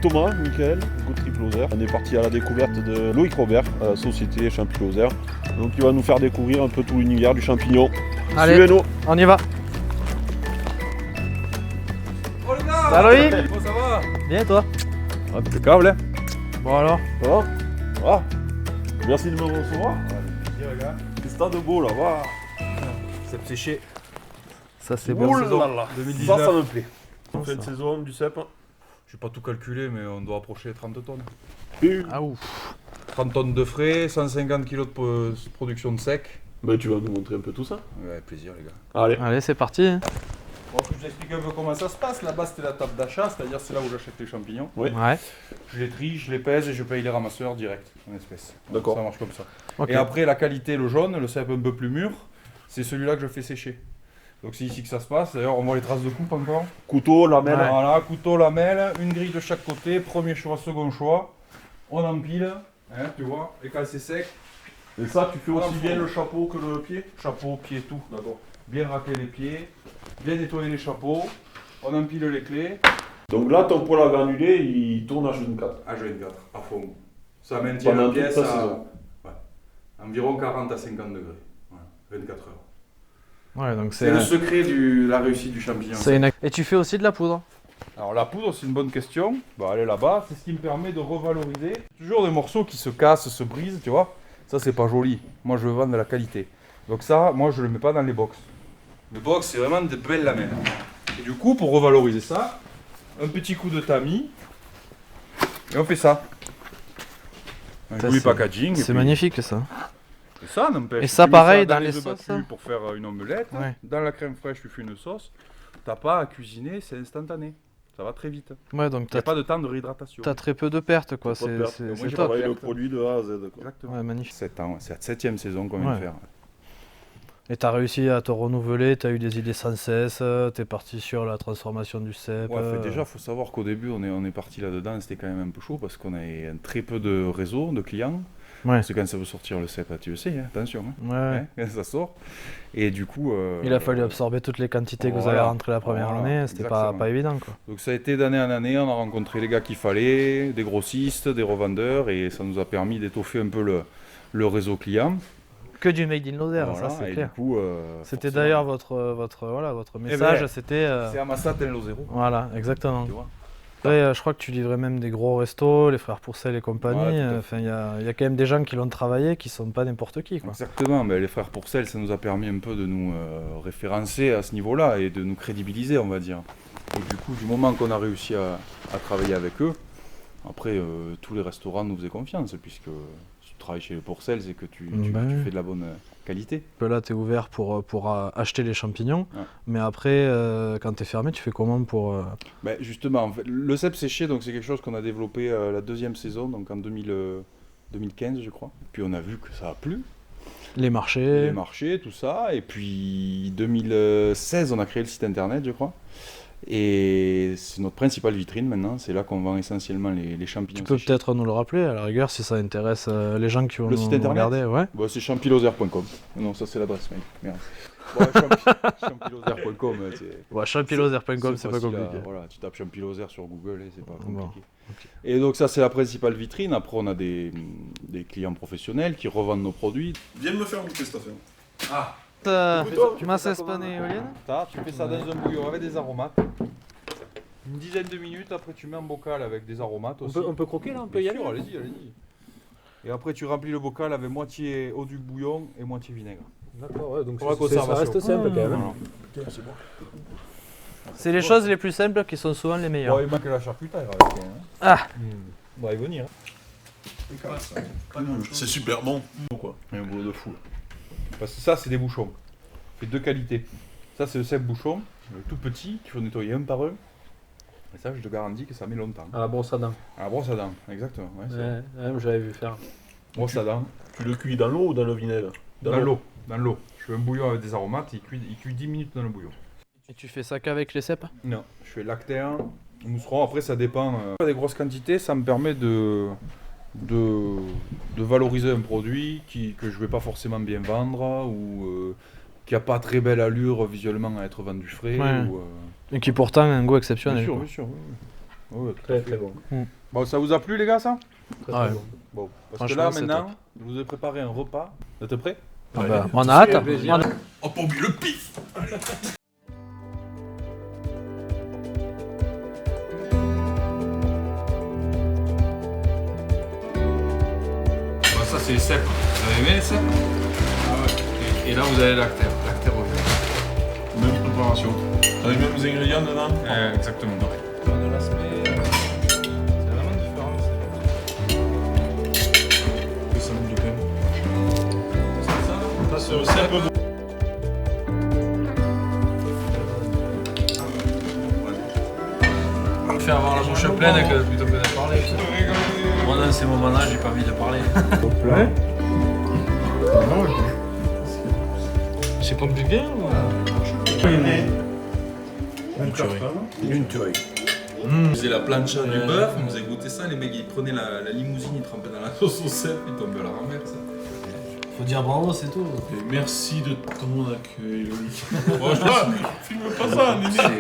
Thomas, Michael, Good Trip Loser. On est parti à la découverte de Loïc Robert, à la société Champiloser. Donc il va nous faire découvrir un peu tout l'univers du champignon. Allez, suivez-nous. on y va. Oh les gars! Salut Loïc. Bon, ça va? Bien et toi? Impeccable, hein? Bon alors? Ça va? Ah. Merci de me recevoir. Plaisir, les gars. Qu'est-ce que t'as de beau là? Waouh. Cep séché. Ça c'est Ouh bon. là là. 2019. Ça me plaît. On Bon, fait une ça. saison du cep. Je n'ai pas tout calculé, mais on doit approcher les 30 tonnes. Ah ouf. 30 tonnes de frais, 150 kg de production de sec. Bah tu vas nous montrer un peu tout ça. Ouais, plaisir, les gars. Allez. Allez, c'est parti. Bon, je vous explique un peu comment ça se passe. Là-bas, c'était la table d'achat, c'est-à-dire c'est là où j'achète les champignons. Oui. Ouais. Je les trie, je les pèse et je paye les ramasseurs direct, en espèces. D'accord. Ça marche comme ça. Ok. Et après, la qualité, le jaune, le cep un peu plus mûr, c'est celui-là que je fais sécher. Donc c'est ici que ça se passe. D'ailleurs, on voit les traces de coupe encore. Couteau, lamelle. Ouais. Voilà, couteau, lamelle, une grille de chaque côté, premier choix, second choix. On empile, hein, tu vois, et quand c'est sec, Et ça, tu fais aussi Voilà. bien le chapeau que le pied. chapeau, pied, tout. D'accord. Bien racler les pieds, bien nettoyer les chapeaux, on empile les clés. Donc là, ton poêle à granulés, il tourne à H24. À H24, à fond. Ça maintient Pendant la pièce toute la à saison. environ 40 à 50 degrés. Voilà, 24 heures. Ouais, donc C'est le secret de la réussite du champignon. Et tu fais aussi de la poudre? Alors la poudre, c'est une bonne question. Bah, elle est là-bas, c'est ce qui me permet de revaloriser. Toujours des morceaux qui se cassent, se brisent, tu vois. Ça, c'est pas joli. Moi, je veux vendre de la qualité. Donc ça, moi, je le mets pas dans les box. Le box, c'est vraiment de belles lamelles. Et du coup, pour revaloriser ça, un petit coup de tamis. Et on fait ça. Un Ça, joli c'est- packaging. et C'est puis- magnifique ça. Et ça n'empêche. Et ça, Tu mets pareil, dans dans les œufs sauces, battus hein. pour faire une omelette. Ouais. Dans la crème fraîche, tu fais une sauce. T'as pas à cuisiner, c'est instantané. Ça va très vite. Ouais, donc Il n'y a pas de temps de réhydratation. t'as très peu de pertes quoi. Pas de C'est perte. c'est- Moi, c'est j'ai top. Travailler le perte. produit de A à Z. Quoi. Exactement. Ouais, magnifique. 7 ans, c'est la 7ème saison qu'on vient de Ouais. faire. Et t'as réussi à te renouveler, t'as eu des idées sans cesse, t'es parti sur la transformation du cep. Ouais, déjà, il faut savoir qu'au début, on est parti là-dedans, c'était quand même un peu chaud parce qu'on avait très peu de réseau, de clients. Ouais. Parce que quand ça veut sortir le cep, tu le sais, hein, attention, hein, Ouais. quand ça sort. Et du coup. Il a fallu absorber toutes les quantités que vous avez voilà. rentrées la première Voilà, année, c'était pas exactement. évident quoi. Donc ça a été d'année en année, on a rencontré les gars qu'il fallait, des grossistes, des revendeurs, et ça nous a permis d'étoffer un peu le réseau client. Que du made in Lozère, Voilà, ça c'est et clair. du coup, C'était forcément, d'ailleurs votre message, ben, c'était c'est Amassa Tenlo Zéro, voilà, exactement. tu vois. Ouais, je crois que tu livrais même des gros restos, les frères Pourcel et compagnie. Ouais, tout à fait. Enfin, il y a quand même des gens qui l'ont travaillé, qui sont pas n'importe qui quoi. Exactement, mais les frères Pourcel, ça nous a permis un peu de nous référencer à ce niveau-là et de nous crédibiliser, on va dire. Et du coup, du moment qu'on a réussi à travailler avec eux, après, tous les restaurants nous faisaient confiance, puisque si tu travailles chez les Pourcel, c'est que tu Ben oui. fais de la bonne qualité. Là, tu es ouvert pour acheter les champignons, Ouais. mais après, quand tu es fermé, tu fais comment pour... Ben, justement, en fait, le cep séché, donc c'est quelque chose qu'on a développé la 2e saison, donc en 2015, je crois. Puis on a vu que ça a plu. les marchés? Les marchés, tout ça. Et puis 2016, on a créé le site internet, je crois. Et c'est notre principale vitrine maintenant. C'est là qu'on vend essentiellement les champignons Tu peux séchés. peut-être nous le rappeler, à la rigueur, si ça intéresse les gens qui vont Le nous, site nous internet regarder. Ouais. Bon, c'est champiloser.com. Non, ça c'est l'adresse mail. Merde. Bon, champiloser.com, Ouais, champiloser.com, c'est pas facile compliqué. voilà, tu tapes champiloser sur Google et c'est pas Bon, compliqué. Et donc ça c'est la principale vitrine. Après on a des clients professionnels qui revendent nos produits. Viens me faire goûter cette affaire. Ah, Tu m'as espané, éolienne? tu fais ça dans un bouillon avec des aromates. Une dizaine de minutes, après tu mets un bocal avec des aromates aussi. peut croquer là, on Bien sûr, allez-y, allez-y. Et après tu remplis le bocal avec moitié eau du bouillon et moitié vinaigre. D'accord, ouais, donc Pour la ça conservation. reste simple quand même. Voilà. C'est les choses les plus simples qui sont souvent les meilleures. Bon, il manque la charcutaire avec. Hein. Ah. On va y venir. C'est super bon. Pourquoi? Un boulot de fou. Parce que ça, c'est des bouchons. C'est 2 qualités. Ça, c'est le cep bouchon, le tout petit, qu'il faut nettoyer un par un. Et ça, je te garantis que ça met longtemps. À la brosse à dents. À la brosse à dents, exactement. Ouais, c'est J'avais vu faire. brosse à dents. Tu le cuis dans l'eau ou dans le vinaigre? Dans l'eau. Dans l'eau. Je fais un bouillon avec des aromates, il cuit 10 minutes dans le bouillon. Et tu fais ça qu'avec les cèpes? Non, je fais lactéen, mousseron, après ça dépend. Pas des grosses quantités, ça me permet de valoriser un produit que je vais pas forcément bien vendre ou qui a pas très belle allure visuellement à être vendu frais. Ouais. Ou, Et qui pourtant a un goût bien exceptionnel. sûr, quoi. bien sûr. Oui, oui. Ouais, Très très bon. Bon, ça vous a plu les gars ça? Très, Ouais. très bon. Bon, parce que là Franchement, c'est maintenant, je vous ai préparé un repas. Vous êtes prêts? Ah bah, on a hâte. plaisir. On a- Oh pour le pif! Ça c'est les cèpes. Vous avez aimé les cèpes? Ah ouais. Et là vous avez l'actère. L'actère au Même préparation. Avec les mêmes ingrédients dedans. Exactement. C'est vraiment différent. Ça me plaît. Ça c'est aussi un peu bon. Je préfère avoir la bouche pleine plutôt que de parler. Moi dans ces moments-là, j'ai pas envie de parler. Ouais. C'est compliqué ou... Une tuerie. On faisait la plancha du bœuf, on faisait goûter ça, les mecs ils prenaient la limousine, ils trempaient dans la sauce au cèpe, ils tombaient à la ramère ça. Faut dire bravo, c'est tout. Et merci de ton accueil, Loïc. Franchement, filme pas ça, Néné.